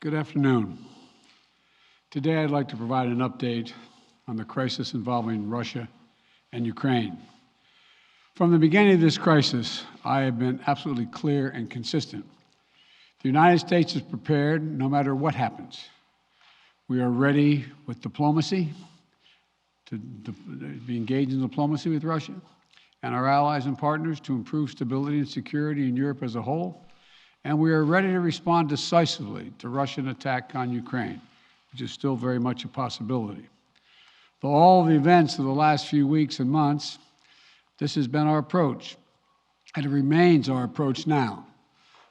Good afternoon. Today I'd like to provide an update on the crisis involving Russia and Ukraine. From the beginning of this crisis, I have been absolutely clear and consistent. The United States is prepared no matter what happens. We are ready with diplomacy, to be engaged in diplomacy with Russia and our allies and partners to improve stability and security in Europe as a whole. And we are ready to respond decisively to Russian attack on Ukraine, which is still very much a possibility. Though all the events of the last few weeks and months, this has been our approach, and it remains our approach now.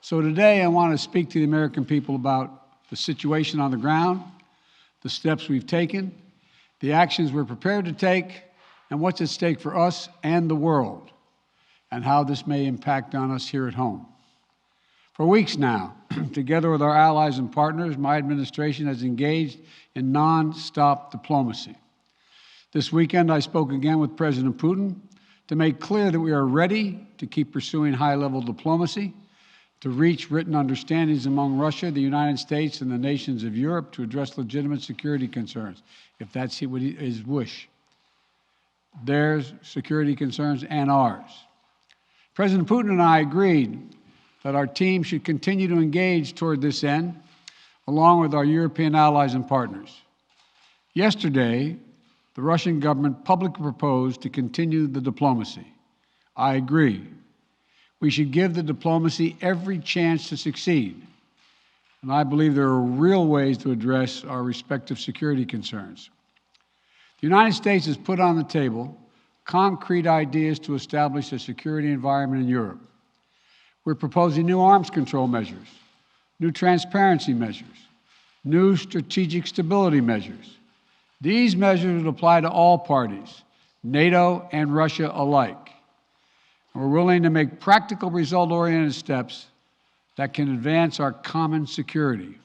So today I want to speak to the American people about the situation on the ground, the steps we've taken, the actions we're prepared to take, and what's at stake for us and the world, and how this may impact on us here at home. For weeks now, together with our allies and partners, my administration has engaged in non-stop diplomacy. This weekend, I spoke again with President Putin to make clear that we are ready to keep pursuing high-level diplomacy, to reach written understandings among Russia, the United States, and the nations of Europe to address legitimate security concerns, if that's his wish. Their security concerns and ours. President Putin and I agreed that our team should continue to engage toward this end, along with our European allies and partners. Yesterday, the Russian government publicly proposed to continue the diplomacy. I agree. We should give the diplomacy every chance to succeed, and I believe there are real ways to address our respective security concerns. The United States has put on the table concrete ideas to establish a security environment in Europe. We're proposing new arms control measures, new transparency measures, new strategic stability measures. These measures would apply to all parties, NATO and Russia alike. And we're willing to make practical, result-oriented steps that can advance our common security.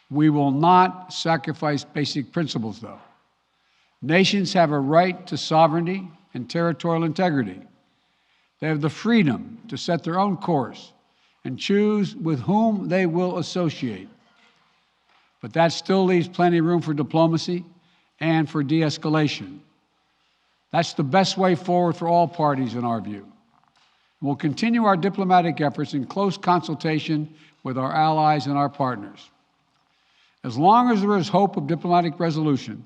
We will not sacrifice basic principles, though. Nations have a right to sovereignty and territorial integrity. They have the freedom to set their own course and choose with whom they will associate. But that still leaves plenty of room for diplomacy and for de-escalation. That's the best way forward for all parties, in our view. We'll continue our diplomatic efforts in close consultation with our allies and our partners. As long as there is hope of diplomatic resolution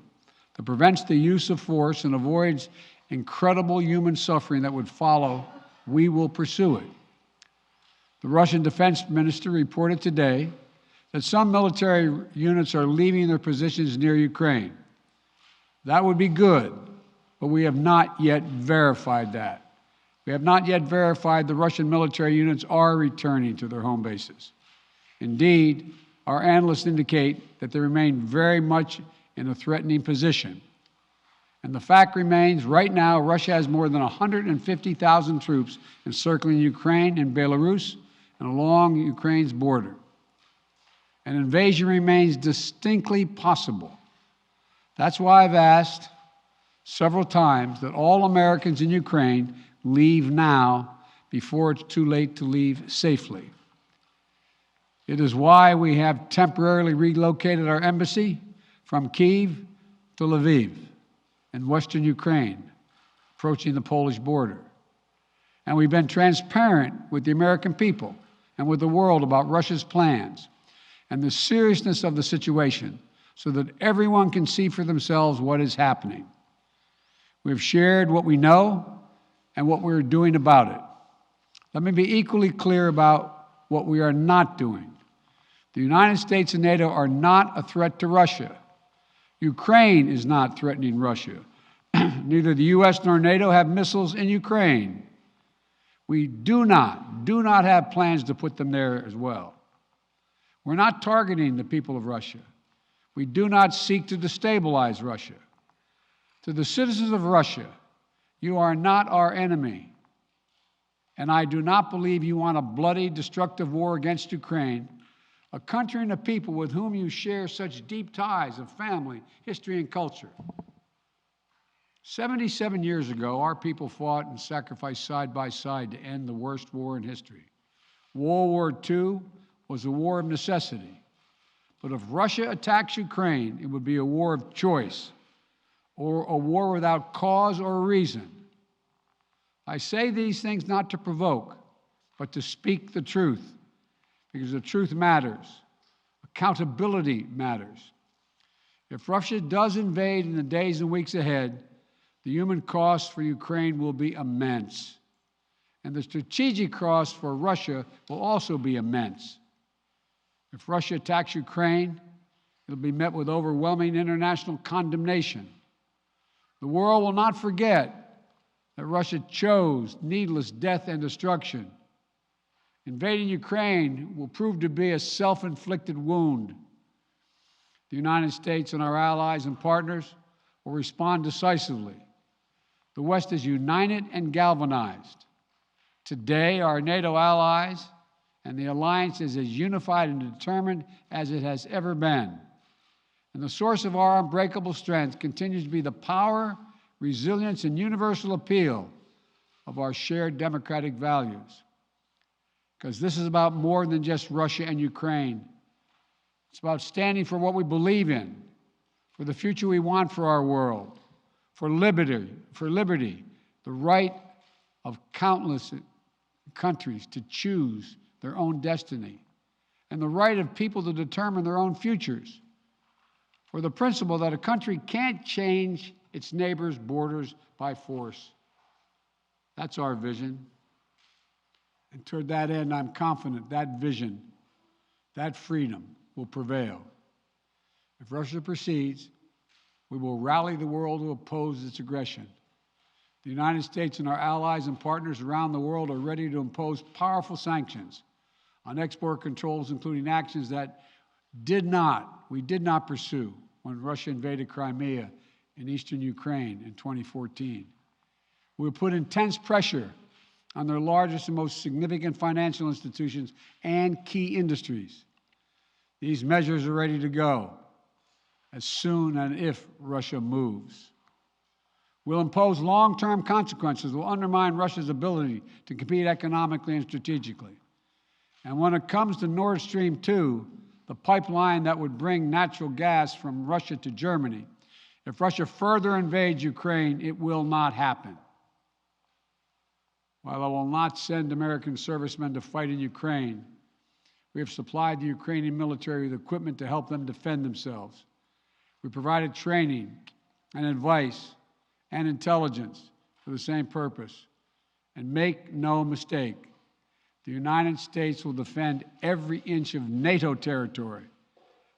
that prevents the use of force and avoids incredible human suffering that would follow, we will pursue it. The Russian defense minister reported today that some military units are leaving their positions near Ukraine. That would be good, but we have not yet verified that. We have not yet verified the Russian military units are returning to their home bases. Indeed, our analysts indicate that they remain very much in a threatening position. And the fact remains, right now, Russia has more than 150,000 troops encircling Ukraine and Belarus and along Ukraine's border. An invasion remains distinctly possible. That's why I've asked several times that all Americans in Ukraine leave now before it's too late to leave safely. It is why we have temporarily relocated our embassy from Kyiv to Lviv in western Ukraine, approaching the Polish border. And we've been transparent with the American people and with the world about Russia's plans and the seriousness of the situation so that everyone can see for themselves what is happening. We've shared what we know and what we're doing about it. Let me be equally clear about what we are not doing. The United States and NATO are not a threat to Russia. Ukraine is not threatening Russia. Neither the U.S. nor NATO have missiles in Ukraine. We do not have plans to put them there as well. We're not targeting the people of Russia. We do not seek to destabilize Russia. To the citizens of Russia, you are not our enemy. And I do not believe you want a bloody, destructive war against Ukraine, a country and a people with whom you share such deep ties of family, history, and culture. 77 years ago, our people fought and sacrificed side by side to end the worst war in history. World War II was a war of necessity. But if Russia attacks Ukraine, it would be a war of choice, or a war without cause or reason. I say these things not to provoke, but to speak the truth, because the truth matters. Accountability matters. If Russia does invade in the days and weeks ahead, the human cost for Ukraine will be immense. And the strategic cost for Russia will also be immense. If Russia attacks Ukraine, it'll be met with overwhelming international condemnation. The world will not forget that Russia chose needless death and destruction. Invading Ukraine will prove to be a self-inflicted wound. The United States and our allies and partners will respond decisively. The West is united and galvanized. Today, our NATO allies and the alliance is as unified and determined as it has ever been. And the source of our unbreakable strength continues to be the power, resilience, and universal appeal of our shared democratic values. Because this is about more than just Russia and Ukraine. It's about standing for what we believe in, for the future we want for our world, for liberty, the right of countless countries to choose their own destiny, and the right of people to determine their own futures, for the principle that a country can't change its neighbors' borders by force. That's our vision. And toward that end, I'm confident that vision, that freedom will prevail. If Russia proceeds, we will rally the world to oppose its aggression. The United States and our allies and partners around the world are ready to impose powerful sanctions on export controls, including actions that we did not pursue when Russia invaded Crimea in eastern Ukraine in 2014. We will put intense pressure on their largest and most significant financial institutions and key industries. These measures are ready to go as soon and if Russia moves. We'll impose long-term consequences that will undermine Russia's ability to compete economically and strategically. And when it comes to Nord Stream 2, the pipeline that would bring natural gas from Russia to Germany, if Russia further invades Ukraine, it will not happen. While I will not send American servicemen to fight in Ukraine, we have supplied the Ukrainian military with equipment to help them defend themselves. We provided training and advice and intelligence for the same purpose. And make no mistake, the United States will defend every inch of NATO territory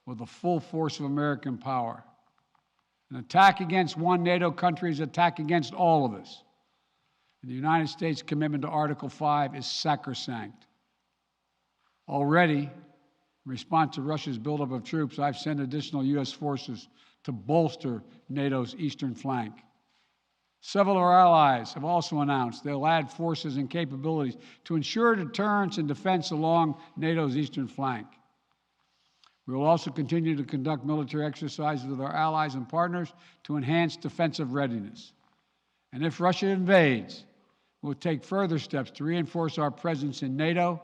with the full force of American power. An attack against one NATO country is an attack against all of us. And the United States' commitment to Article 5 is sacrosanct. Already, in response to Russia's buildup of troops, I've sent additional U.S. forces to bolster NATO's eastern flank. Several of our allies have also announced they'll add forces and capabilities to ensure deterrence and defense along NATO's eastern flank. We will also continue to conduct military exercises with our allies and partners to enhance defensive readiness. And if Russia invades, we'll take further steps to reinforce our presence in NATO,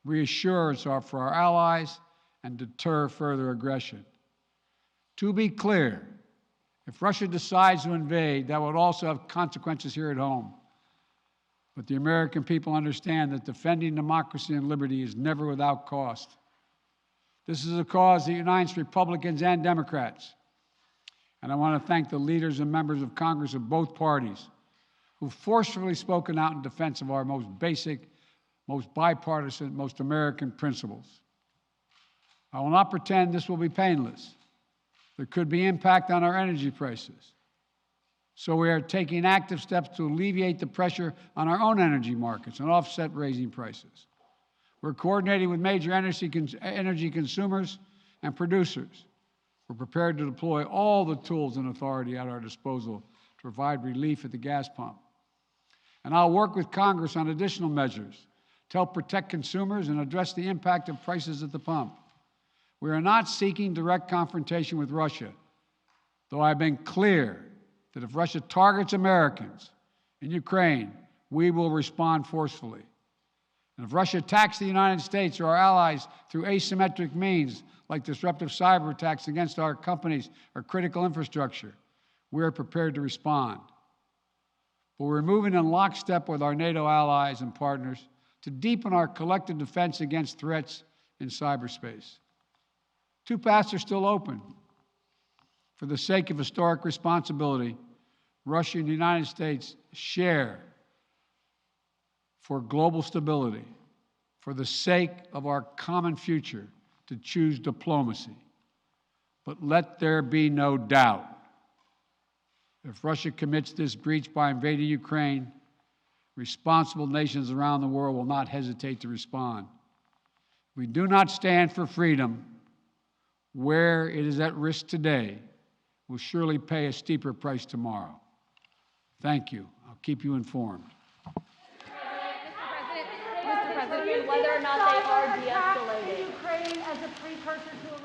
reassure us for our allies, and deter further aggression. To be clear, if Russia decides to invade, that would also have consequences here at home. But the American people understand that defending democracy and liberty is never without cost. This is a cause that unites Republicans and Democrats. And I want to thank the leaders and members of Congress of both parties who've forcefully spoken out in defense of our most basic, most bipartisan, most American principles. I will not pretend this will be painless. There could be impact on our energy prices. So we are taking active steps to alleviate the pressure on our own energy markets and offset raising prices. We're coordinating with major energy consumers and producers. We're prepared to deploy all the tools and authority at our disposal to provide relief at the gas pump. And I'll work with Congress on additional measures to help protect consumers and address the impact of prices at the pump. We are not seeking direct confrontation with Russia, though I've been clear that if Russia targets Americans in Ukraine, we will respond forcefully. And if Russia attacks the United States or our allies through asymmetric means, like disruptive cyber attacks against our companies or critical infrastructure, we are prepared to respond. But we're moving in lockstep with our NATO allies and partners to deepen our collective defense against threats in cyberspace. Two paths are still open. For the sake of historic responsibility, Russia and the United States share for global stability, for the sake of our common future, to choose diplomacy. But let there be no doubt, if Russia commits this breach by invading Ukraine, responsible nations around the world will not hesitate to respond. We do not stand for freedom. Where it is at risk today, will surely pay a steeper price tomorrow. Thank you. I'll keep you informed. Mr. President, whether or not they are de-escalating. Ukraine as a precursor to a